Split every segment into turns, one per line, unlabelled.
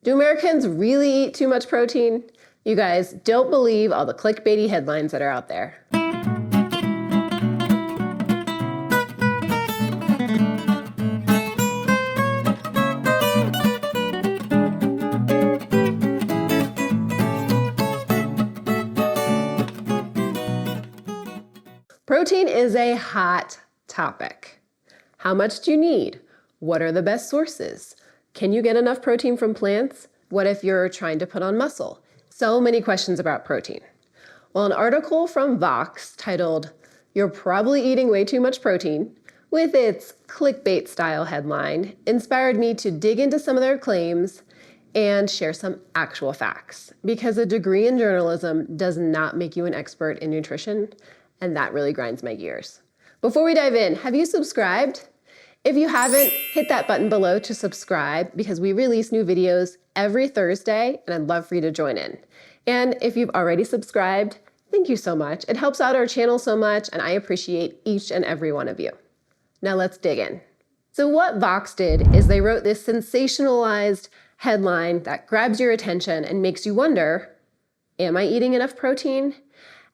Do Americans really eat too much protein? You guys, don't believe all the clickbaity headlines that are out there. Protein is a hot topic. How much do you need? What are the best sources? Can you get enough protein from plants? What if you're trying to put on muscle? So many questions about protein. Well, an article from Vox titled, "You're Probably Eating Way Too Much Protein," with its clickbait style headline, inspired me to dig into some of their claims and share some actual facts. Because a degree in journalism does not make you an expert in nutrition, and that really grinds my gears. Before we dive in, have you subscribed? If you haven't, hit that button below to subscribe because we release new videos every Thursday and I'd love for you to join in. And if you've already subscribed, thank you so much. It helps out our channel so much and I appreciate each and every one of you. Now let's dig in. So what Vox did is they wrote this sensationalized headline that grabs your attention and makes you wonder, am I eating enough protein?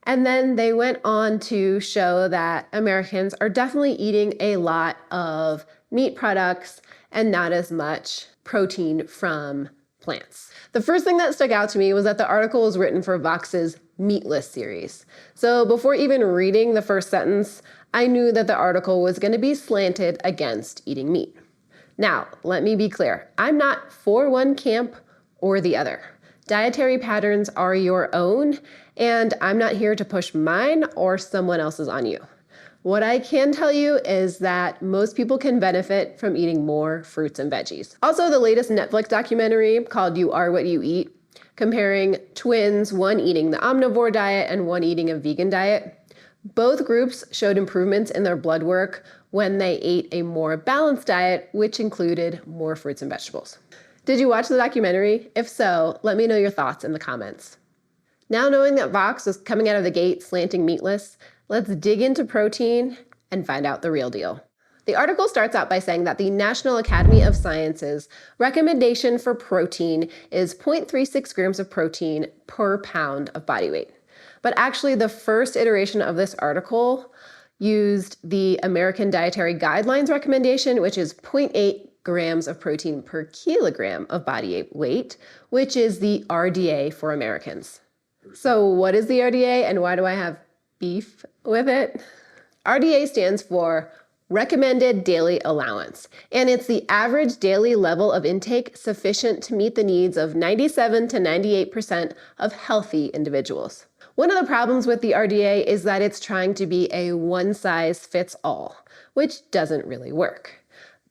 And then they went on to show that Americans are definitely eating a lot of meat products and not as much protein from plants. The first thing that stuck out to me was that the article was written for Vox's Meatless series. So before even reading the first sentence, I knew that the article was going to be slanted against eating meat. Now, let me be clear. I'm not for one camp or the other. Dietary patterns are your own, and I'm not here to push mine or someone else's on you. What I can tell you is that most people can benefit from eating more fruits and veggies. Also, the latest Netflix documentary called You Are What You Eat, comparing twins, one eating the omnivore diet and one eating a vegan diet. Both groups showed improvements in their blood work when they ate a more balanced diet, which included more fruits and vegetables. Did you watch the documentary? If so, let me know your thoughts in the comments. Now knowing that Vox is coming out of the gate slanting meatless, let's dig into protein and find out the real deal. The article starts out by saying that the National Academy of Sciences recommendation for protein is 0.36 grams of protein per pound of body weight. But actually the first iteration of this article used the American Dietary Guidelines recommendation, which is 0.8 grams of protein per kilogram of body weight, which is the RDA for Americans. So what is the RDA and why do I have beef with it? RDA stands for Recommended Daily Allowance, and it's the average daily level of intake sufficient to meet the needs of 97 to 98% of healthy individuals. One of the problems with the RDA is that it's trying to be a one-size-fits-all, which doesn't really work.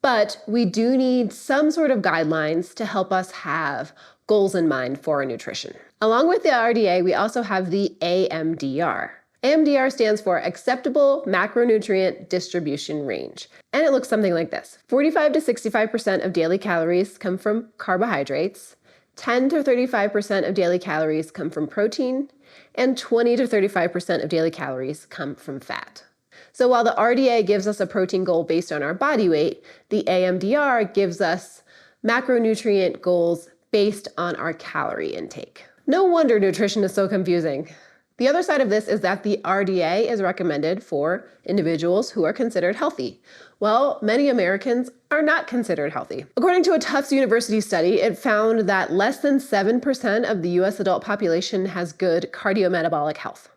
But we do need some sort of guidelines to help us have goals in mind for our nutrition. Along with the RDA, we also have the AMDR. AMDR stands for Acceptable Macronutrient Distribution Range. And it looks something like this. 45 to 65% of daily calories come from carbohydrates, 10 to 35% of daily calories come from protein, and 20 to 35% of daily calories come from fat. So while the RDA gives us a protein goal based on our body weight, the AMDR gives us macronutrient goals based on our calorie intake. No wonder nutrition is so confusing. The other side of this is that the RDA is recommended for individuals who are considered healthy. Well, many Americans are not considered healthy. According to a Tufts University study, it found that less than 7% of the US adult population has good cardiometabolic health.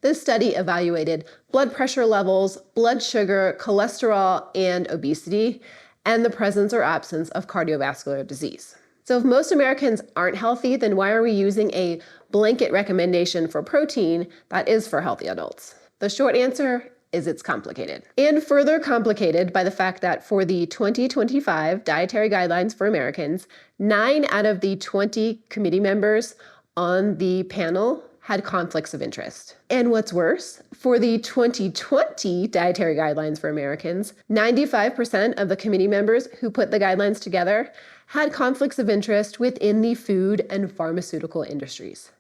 This study evaluated blood pressure levels, blood sugar, cholesterol, and obesity, and the presence or absence of cardiovascular disease. So if most Americans aren't healthy, then why are we using a blanket recommendation for protein that is for healthy adults? The short answer is it's complicated. And further complicated by the fact that for the 2025 Dietary Guidelines for Americans, 9 out of the 20 committee members on the panel had conflicts of interest. And what's worse, for the 2020 Dietary Guidelines for Americans, 95% of the committee members who put the guidelines together had conflicts of interest within the food and pharmaceutical industries.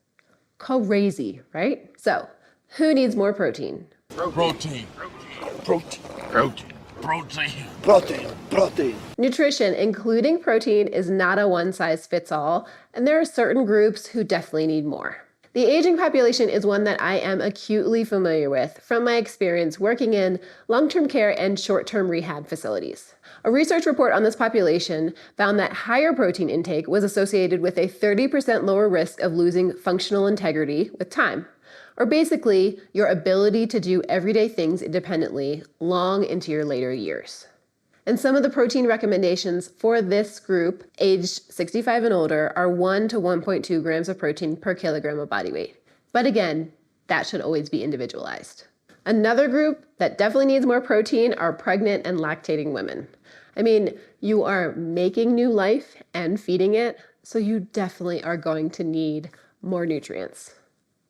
Crazy, right? So, who needs more protein?
Protein. Protein. Protein. Protein.
Nutrition, including protein, is not a one-size-fits-all, and there are certain groups who definitely need more. The aging population is one that I am acutely familiar with from my experience working in long-term care and short-term rehab facilities. A research report on this population found that higher protein intake was associated with a 30% lower risk of losing functional integrity with time, or basically your ability to do everyday things independently long into your later years. And some of the protein recommendations for this group, aged 65 and older, are 1 to 1.2 grams of protein per kilogram of body weight. But again, that should always be individualized. Another group that definitely needs more protein are pregnant and lactating women. I mean, you are making new life and feeding it, so you definitely are going to need more nutrients.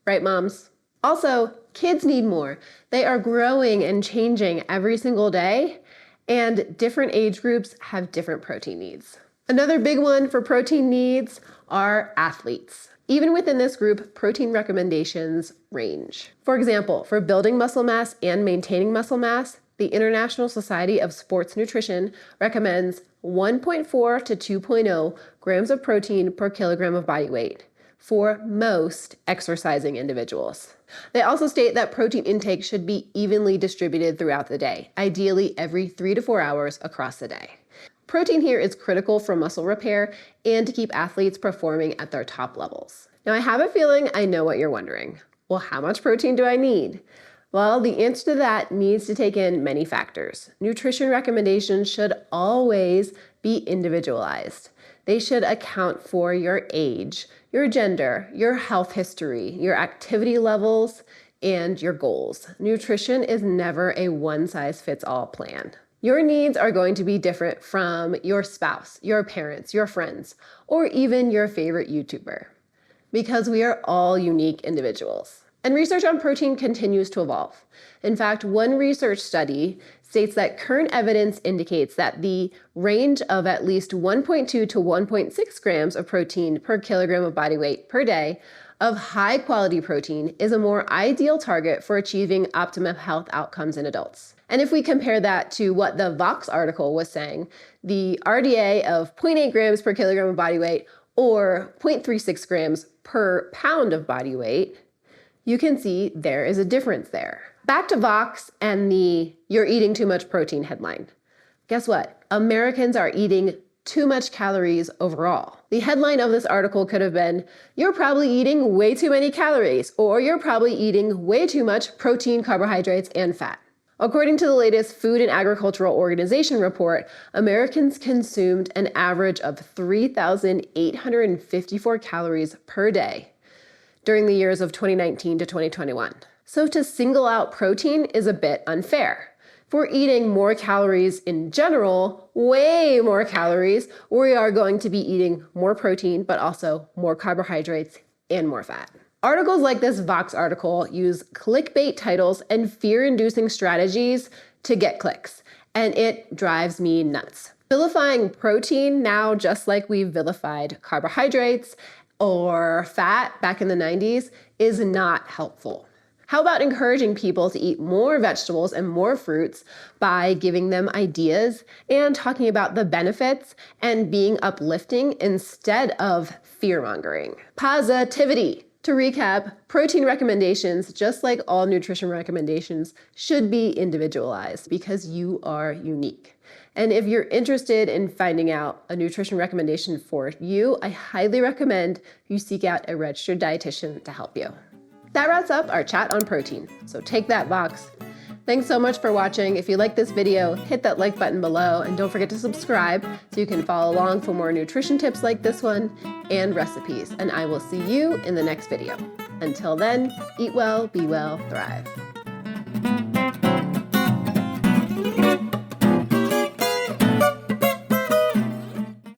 Right, moms? Also, kids need more. They are growing and changing every single day, and different age groups have different protein needs. Another big one for protein needs are athletes. Even within this group, protein recommendations range. For example, for building muscle mass and maintaining muscle mass, the International Society of Sports Nutrition recommends 1.4 to 2.0 grams of protein per kilogram of body weight for most exercising individuals. They also state that protein intake should be evenly distributed throughout the day, ideally every 3 to 4 hours across the day. Protein here is critical for muscle repair and to keep athletes performing at their top levels. Now, I have a feeling I know what you're wondering. Well, how much protein do I need? Well, the answer to that needs to take in many factors. Nutrition recommendations should always be individualized. They should account for your age, your gender, your health history, your activity levels, and your goals. Nutrition is never a one-size-fits-all plan. Your needs are going to be different from your spouse, your parents, your friends, or even your favorite YouTuber, because we are all unique individuals. And research on protein continues to evolve. In fact, one research study states that current evidence indicates that the range of at least 1.2 to 1.6 grams of protein per kilogram of body weight per day of high quality protein is a more ideal target for achieving optimum health outcomes in adults. And if we compare that to what the Vox article was saying, the RDA of 0.8 grams per kilogram of body weight or 0.36 grams per pound of body weight, you can see there is a difference there. Back to Vox and the "you're eating too much protein" headline. Guess what? Americans are eating too much calories overall. The headline of this article could have been, "You're probably eating way too many calories," or "You're probably eating way too much protein, carbohydrates, and fat." According to the latest Food and Agricultural Organization report, Americans consumed an average of 3,854 calories per day during the years of 2019 to 2021. So to single out protein is a bit unfair. If we're eating more calories in general, way more calories, we are going to be eating more protein, but also more carbohydrates and more fat. Articles like this Vox article use clickbait titles and fear-inducing strategies to get clicks, and it drives me nuts. Vilifying protein now, just like we vilified carbohydrates or fat back in the 90s, is not helpful. How about encouraging people to eat more vegetables and more fruits by giving them ideas and talking about the benefits and being uplifting instead of fear-mongering? Positivity. To recap, protein recommendations, just like all nutrition recommendations, should be individualized because you are unique. And if you're interested in finding out a nutrition recommendation for you, I highly recommend you seek out a registered dietitian to help you. That wraps up our chat on protein, so take that, Vox. Thanks so much for watching. If you like this video, hit that like button below and don't forget to subscribe so you can follow along for more nutrition tips like this one and recipes. And I will see you in the next video. Until then, eat well, be well, thrive.